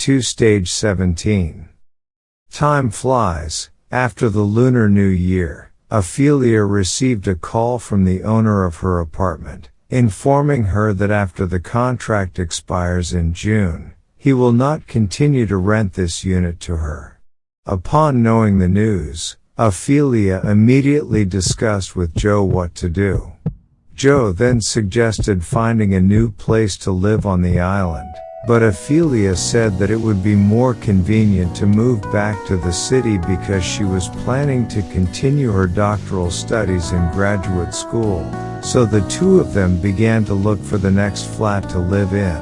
Stage 17. Time flies. After the Lunar New Year, Ophelia received a call from the owner of her apartment, informing her that after the contract expires in June, he will not continue to rent this unit to her. Upon knowing the news, Ophelia immediately discussed with Joe what to do. Joe then suggested finding a new place to live on the island, but Ophelia said that it would be more convenient to move back to the city because she was planning to continue her doctoral studies in graduate school. So the two of them began to look for the next flat to live in,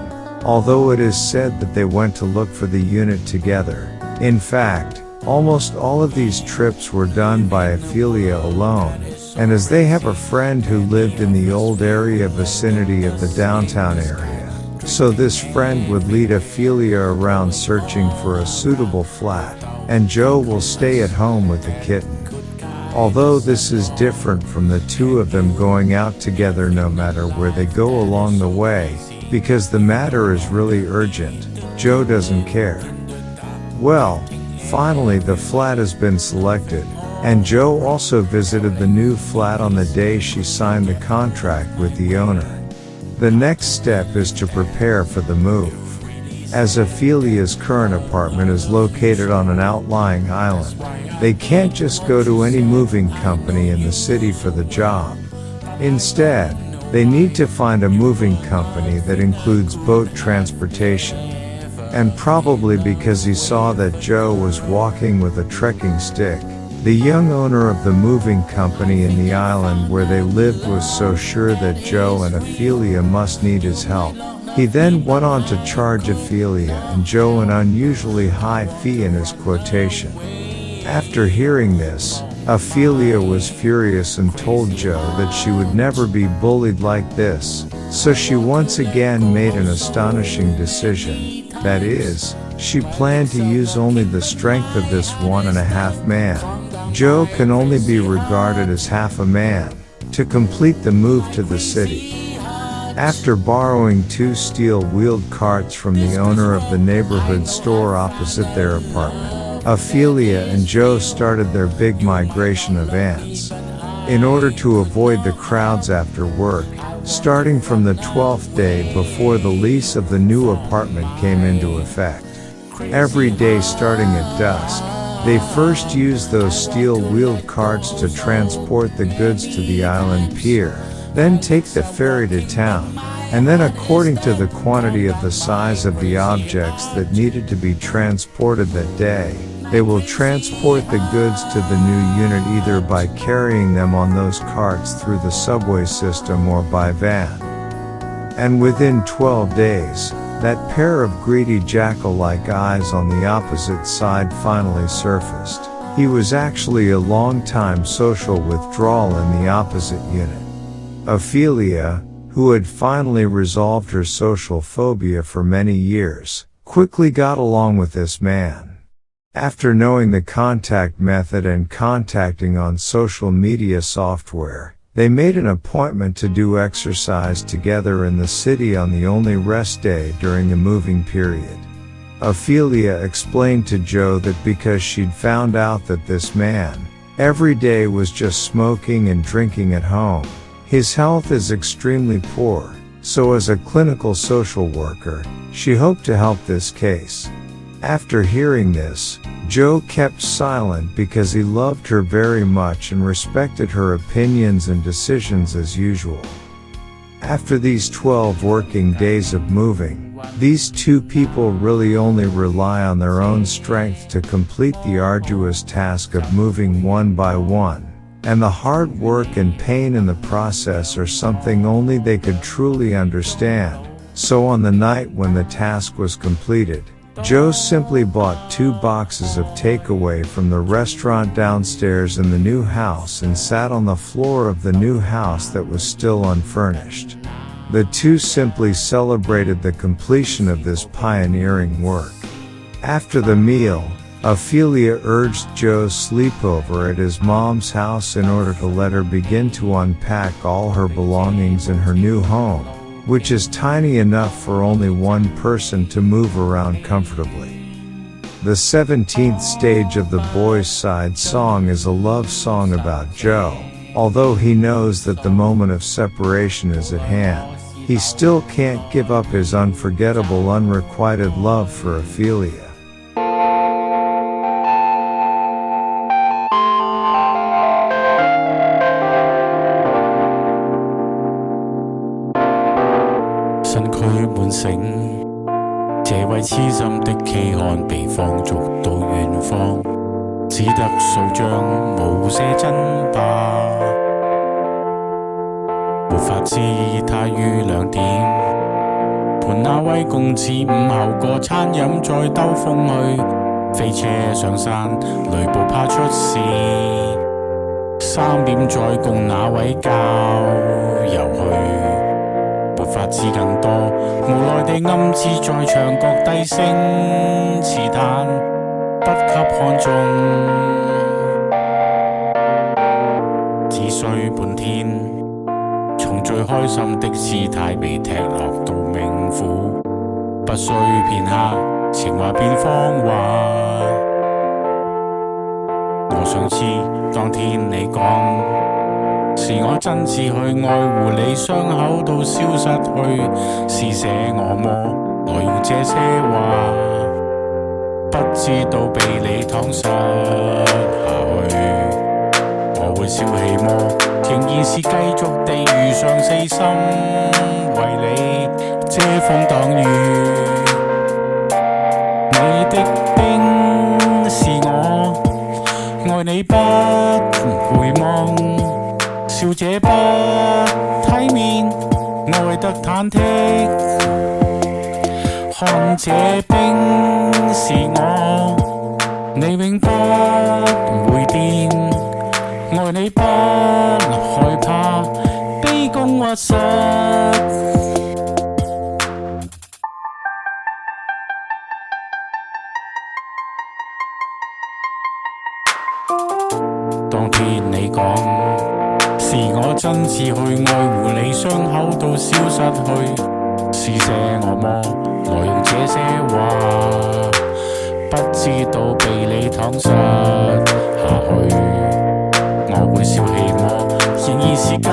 although it is said that they went to look for the unit together. In fact, almost all of these trips were done by Ophelia alone, and as they have a friend who lived in the old area vicinity of the downtown area, so this friend would lead Ophelia around searching for a suitable flat, and Joe will stay at home with the kitten. Although this is different from the two of them going out together no matter where they go along the way, because the matter is really urgent, Joe doesn't care. Well, finally the flat has been selected, and Joe also visited the new flat on the day she signed the contract with the owner. The next step is to prepare for the move. As Ophelia's current apartment is located on an outlying island, they can't just go to any moving company in the city for the job. Instead, they need to find a moving company that includes boat transportation. And probably because he saw that Joe was walking with a trekking stick, the young owner of the moving company in the island where they lived was so sure that Joe and Ophelia must need his help. He then went on to charge Ophelia and Joe an unusually high fee in his quotation. After hearing this, Ophelia was furious and told Joe that she would never be bullied like this, so she once again made an astonishing decision. That is, she planned to use only the strength of this 1.5 man. Joe can only be regarded as half a man, to complete the move to the city. After borrowing 2 steel-wheeled carts from the owner of the neighborhood store opposite their apartment, Ophelia and Joe started their big migration of ants. In order to avoid the crowds after work, starting from the 12th day before the lease of the new apartment came into effect. Every day starting at dusk, they first used those steel-wheeled carts to transport the goods to the island pier, then take the ferry to town, and then according to the quantity of the size of the objects that needed to be transported that day, they will transport the goods to the new unit either by carrying them on those carts through the subway system or by van. And within 12 days, that pair of greedy jackal-like eyes on the opposite side finally surfaced. He was actually a long-time social withdrawal in the opposite unit. Ophelia, who had finally resolved her social phobia for many years, quickly got along with this man. After knowing the contact method and contacting on social media software, they made an appointment to do exercise together in the city on the only rest day during the moving period. Ophelia explained to Joe that because she'd found out that this man, every day was just smoking and drinking at home, his health is extremely poor, so as a clinical social worker, she hoped to help this case. After hearing this, Joe kept silent because he loved her very much and respected her opinions and decisions as usual. After these 12 working days of moving, these two people really only rely on their own strength to complete the arduous task of moving one by one, and the hard work and pain in the process are something only they could truly understand. So on the night when the task was completed, Joe simply bought 2 boxes of takeaway from the restaurant downstairs in the new house and sat on the floor of the new house that was still unfurnished. The two simply celebrated the completion of this pioneering work. After the meal, Ophelia urged Joe's sleepover at his mom's house in order to let her begin to unpack all her belongings in her new home, which is tiny enough for only one person to move around comfortably. The 17th stage of the boys' side song is a love song about Joe. Although he knows that the moment of separation is at hand, he still can't give up his unforgettable unrequited love for Ophelia.身軀滿醒，這位痴心的期看被放逐到遠方，只得數張無寫真吧。沒法知他於2點，伴那位公子午後過餐飲再兜風去，飛車上山，雷暴怕出事，3點再共那位郊遊去。沒法知更多，無奈地暗自在牆角低聲刺嘆，不給看中，只需半天，從最開心的姿態被踢落到冥府，不需片刻，情話變謊話。我想知當天你講，是我真摯去愛護你，傷口到消失去，是捨我麼？來用這些話，不知道被你搪塞下去。我會消氣麼？仍然是繼續地如常細心為你遮風擋雨。你的冰是我，愛你不回望。笑這不體面，愛得忐忑。看這冰是我，你永不會變。愛你不害怕，卑躬屈膝。當天你講，是我真摯去愛護你，傷口到消失去，是捨我麼？來用這些話，不知道被你搪塞下去。我會笑氣麼？仍然是繼